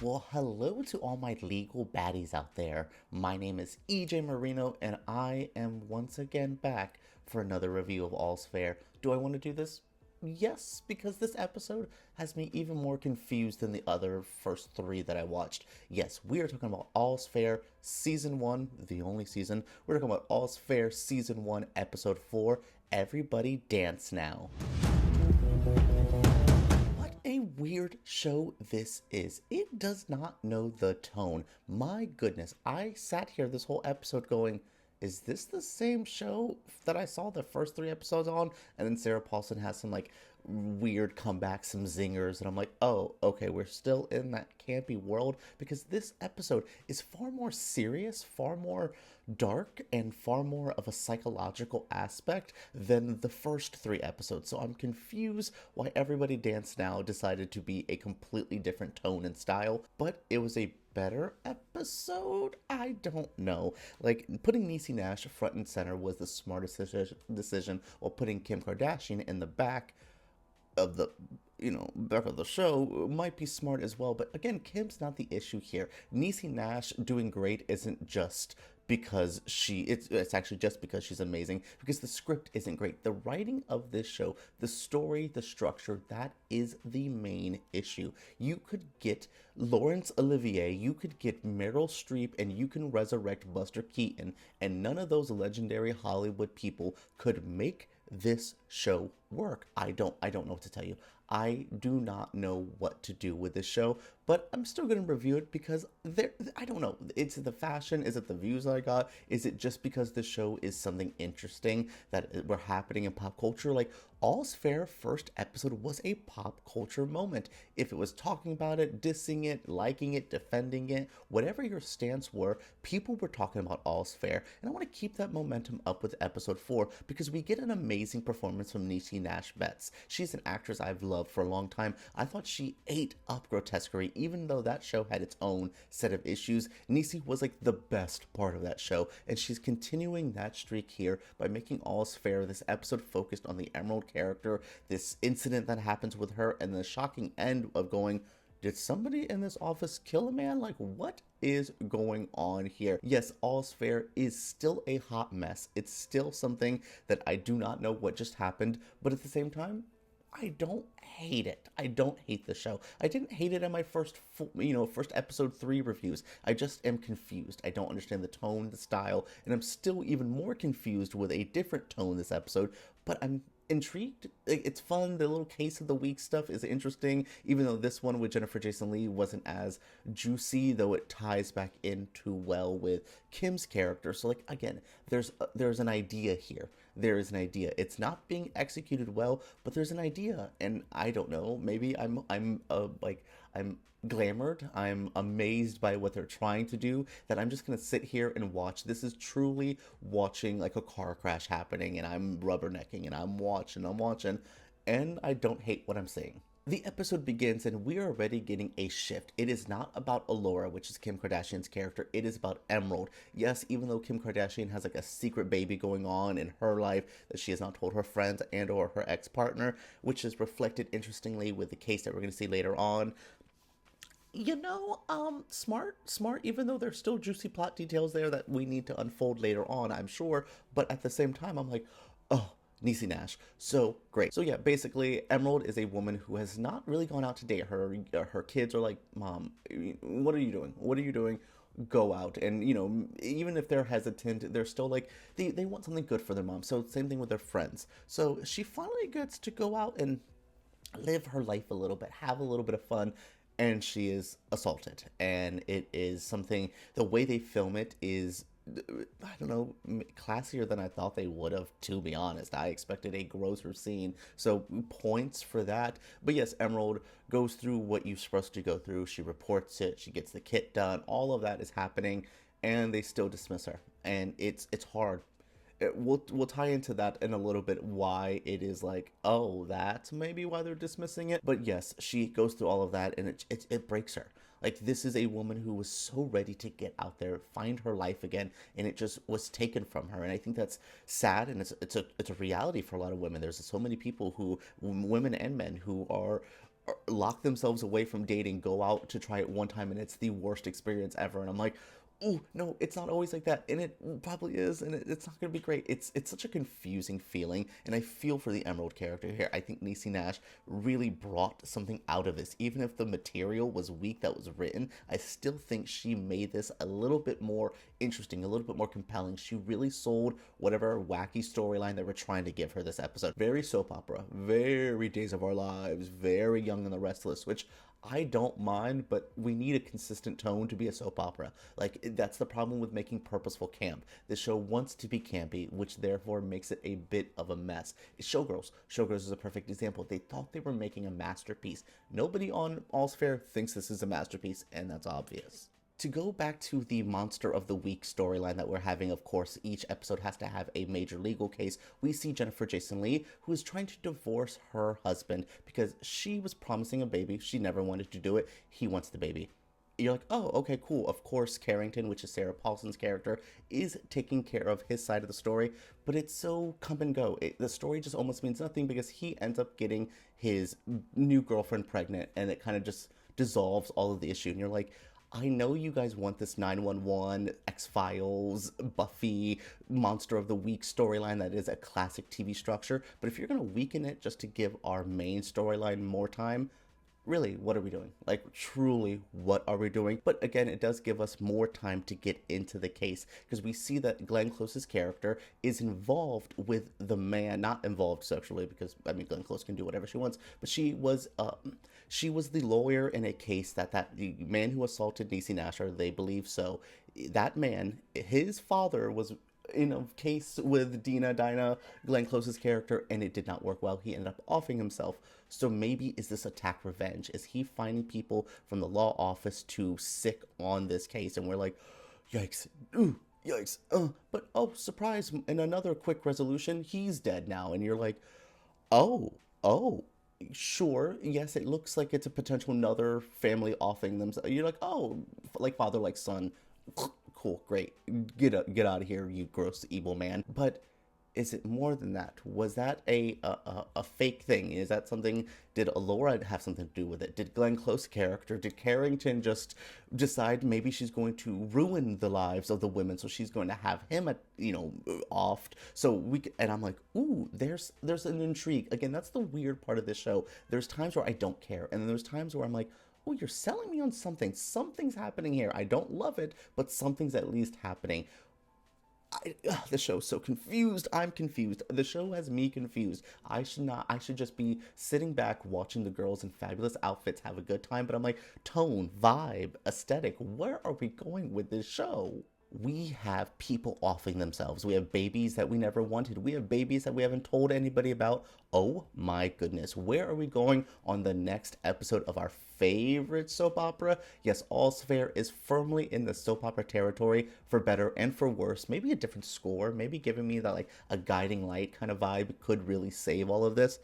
Well, hello to all my legal baddies out there. My name is EJ Marino, and I am once again back for another review of All's Fair. Do I want to do this? Yes, because this episode has me even more confused than the other first three that I watched. Yes, we are talking about All's Fair Season 1, the only season. We're talking about All's Fair Season 1, Episode 4, Everybody Dance Now. What a weird show this is. It does not know the tone. My goodness, I sat here this whole episode going, is this the same show that I saw the first three episodes on? And then Sarah Paulson has some like weird comebacks, some zingers, and I'm like, oh, okay, we're still in that campy world because this episode is far more serious, far more dark, and far more of a psychological aspect than the first three episodes. So I'm confused why Everybody Dance Now decided to be a completely different tone and style, but it was a better episode? I don't know. Like, putting Niecy Nash front and center was the smartest decision, while putting Kim Kardashian in the back of the back of the show might be smart as well. But again, Kim's not the issue here. Niecy Nash doing great isn't just because it's actually just because she's amazing, because the script isn't great. The writing of this show, the story, the structure, that is the main issue. You could get Laurence Olivier, you could get Meryl Streep, and you can resurrect Buster Keaton, and none of those legendary Hollywood people could make this show work. I don't know what to tell you. I do not know what to do with this show, but I'm still going to review it because I don't know. It's the fashion. Is it the views I got? Is it just because the show is something interesting that we're happening in pop culture? Like, All's Fair first episode was a pop culture moment. If it was talking about it, dissing it, liking it, defending it, whatever your stance were, people were talking about All's Fair. And I want to keep that momentum up with episode 4 because we get an amazing performance from Niecy Nash Betts. She's an actress I've loved for a long time. I thought she ate up grotesquerie, even though that show had its own set of issues. Niecy was like the best part of that show, and she's continuing that streak here by making All's Fair this episode focused on the Emerald character, this incident that happens with her, and the shocking end of going, did somebody in this office kill a man? Like, what is going on here? Yes, All's Fair is still a hot mess. It's still something that I do not know what just happened, but at the same time, I don't hate it. I don't hate the show. I didn't hate it in my first episode 3 reviews. I just am confused. I don't understand the tone, the style, and I'm still even more confused with a different tone this episode, but I'm intrigued. It's fun. The little case of the week stuff is interesting, even though this one with Jennifer Jason Leigh wasn't as juicy, though it ties back in too well with Kim's character. So like, again, there's an idea here. There is an idea. It's not being executed well, but there's an idea, and I don't know, maybe I'm glamored, I'm amazed by what they're trying to do, that I'm just gonna sit here and watch. This is truly watching like a car crash happening, and I'm rubbernecking, and I'm watching, and I don't hate what I'm seeing. The episode begins and we are already getting a shift. It is not about Allura, which is Kim Kardashian's character. It is about Emerald. Yes, even though Kim Kardashian has like a secret baby going on in her life that she has not told her friends and or her ex-partner, which is reflected interestingly with the case that we're going to see later on. Smart, even though there's still juicy plot details there that we need to unfold later on, I'm sure. But at the same time, I'm like, oh, Niecy Nash, so great. So yeah, basically, Emerald is a woman who has not really gone out to date. Her kids are like, Mom, what are you doing? What are you doing? Go out. And even if they're hesitant, they're still like, they want something good for their mom. So same thing with their friends. So she finally gets to go out and live her life a little bit, have a little bit of fun, and she is assaulted. And it is something, the way they film it is, I don't know, classier than I thought they would have, to be honest. I expected a grosser scene, so points for that. But yes, Emerald goes through what you're supposed to go through. She reports it, she gets the kit done, all of that is happening, and they still dismiss her. And it's hard. We'll tie into that in a little bit, why it is like, oh, that's maybe why they're dismissing it. But yes, she goes through all of that, and it breaks her. Like, this is a woman who was so ready to get out there, find her life again, and it just was taken from her. And I think that's sad, and it's a reality for a lot of women. There's so many people who, women and men, who are lock themselves away from dating, go out to try it one time, and it's the worst experience ever. And I'm like, oh no, it's not always like that, and it probably is, and it's not gonna be great. It's such a confusing feeling, and I feel for the Emerald character here. I think Niecy Nash really brought something out of this. Even if the material was weak that was written, I still think she made this a little bit more interesting, a little bit more compelling. She really sold whatever wacky storyline they were trying to give her this episode. Very soap opera, very Days of Our Lives, very Young and the Restless, which I don't mind, but we need a consistent tone to be a soap opera. Like, that's the problem with making purposeful camp. The show wants to be campy, which therefore makes it a bit of a mess. Showgirls. Showgirls is a perfect example. They thought they were making a masterpiece. Nobody on All's Fair thinks this is a masterpiece, and that's obvious. To go back to the Monster of the Week storyline that we're having, of course, each episode has to have a major legal case. We see Jennifer Jason Leigh, who is trying to divorce her husband because she was promising a baby. She never wanted to do it. He wants the baby. You're like, oh, okay, cool. Of course, Carrington, which is Sarah Paulson's character, is taking care of his side of the story, but it's so come and go. The story just almost means nothing because he ends up getting his new girlfriend pregnant, and it kind of just dissolves all of the issue. And you're like, I know you guys want this 911, X-Files, Buffy, Monster of the Week storyline that is a classic TV structure, but if you're going to weaken it just to give our main storyline more time, really, what are we doing? Like, truly, what are we doing? But again, it does give us more time to get into the case because we see that Glenn Close's character is involved with the man, not involved sexually because, I mean, Glenn Close can do whatever she wants, but she was the lawyer in a case that the man who assaulted Niecy Nash, or they believe so, that man, his father was in a case with Dinah, Glenn Close's character, and it did not work well. He ended up offing himself. So maybe is this attack revenge? Is he finding people from the law office to sick on this case? And we're like, yikes, ooh, yikes, but oh, surprise, in another quick resolution, he's dead now. And you're like, oh, sure, yes, it looks like it's a potential another family offing themselves. You're like, oh, like father, like son. Cool, great. Get out of here, you gross evil man. But is it more than that? Was that a fake thing? Is that something? Did Alora have something to do with it? Did Glenn Close character? Did Carrington just decide maybe she's going to ruin the lives of the women, so she's going to have him offed? So and I'm like, ooh, there's an intrigue. Again, that's the weird part of this show. There's times where I don't care, and then there's times where I'm like, oh, you're selling me on something. Something's happening here. I don't love it, but something's at least happening. The show's so confused. I'm confused. The show has me confused. I should just be sitting back watching the girls in fabulous outfits have a good time, but I'm like, tone, vibe, aesthetic, where are we going with this show? We have people offing themselves. We have babies that we never wanted. We have babies that we haven't told anybody about. Oh my goodness. Where are we going on the next episode of our favorite soap opera? Yes, All's Fair is firmly in the soap opera territory, for better and for worse. Maybe a different score, maybe giving me that like a guiding light kind of vibe could really save all of this.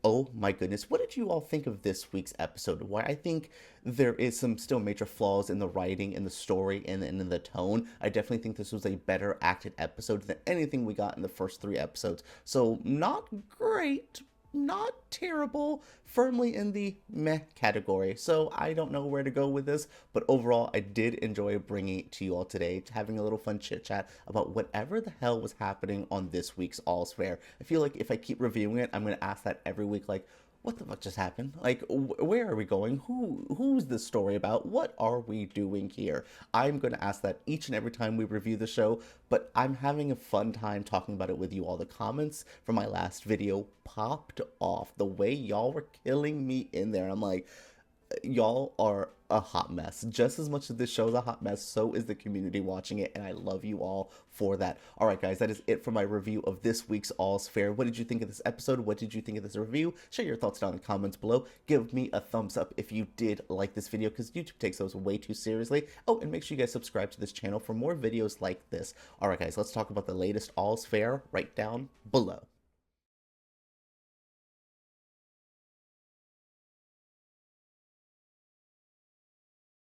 Oh my goodness, what did you all think of this week's episode? Why I think there is some still major flaws in the writing, in the story, and in the tone. I definitely think this was a better acted episode than anything we got in the first 3 episodes. So not great, not terrible, firmly in the meh category. So I don't know where to go with this, but overall I did enjoy bringing it to you all today, having a little fun chit chat about whatever the hell was happening on this week's All's Fair. I feel like if I keep reviewing it, I'm going to ask that every week, like, what the fuck just happened? Like, where are we going? Who's this story about? What are we doing here? I'm going to ask that each and every time we review the show, but I'm having a fun time talking about it with you all. The comments from my last video popped off. The way y'all were killing me in there. I'm like, y'all are a hot mess. Just as much as this show's a hot mess, so is the community watching it, and I love you all for that. All right, guys, that is it for my review of this week's All's Fair. What did you think of this episode? What did you think of this review? Share your thoughts down in the comments below. Give me a thumbs up if you did like this video, because YouTube takes those way too seriously. Oh, and make sure you guys subscribe to this channel for more videos like this. All right, guys, let's talk about the latest All's Fair right down below.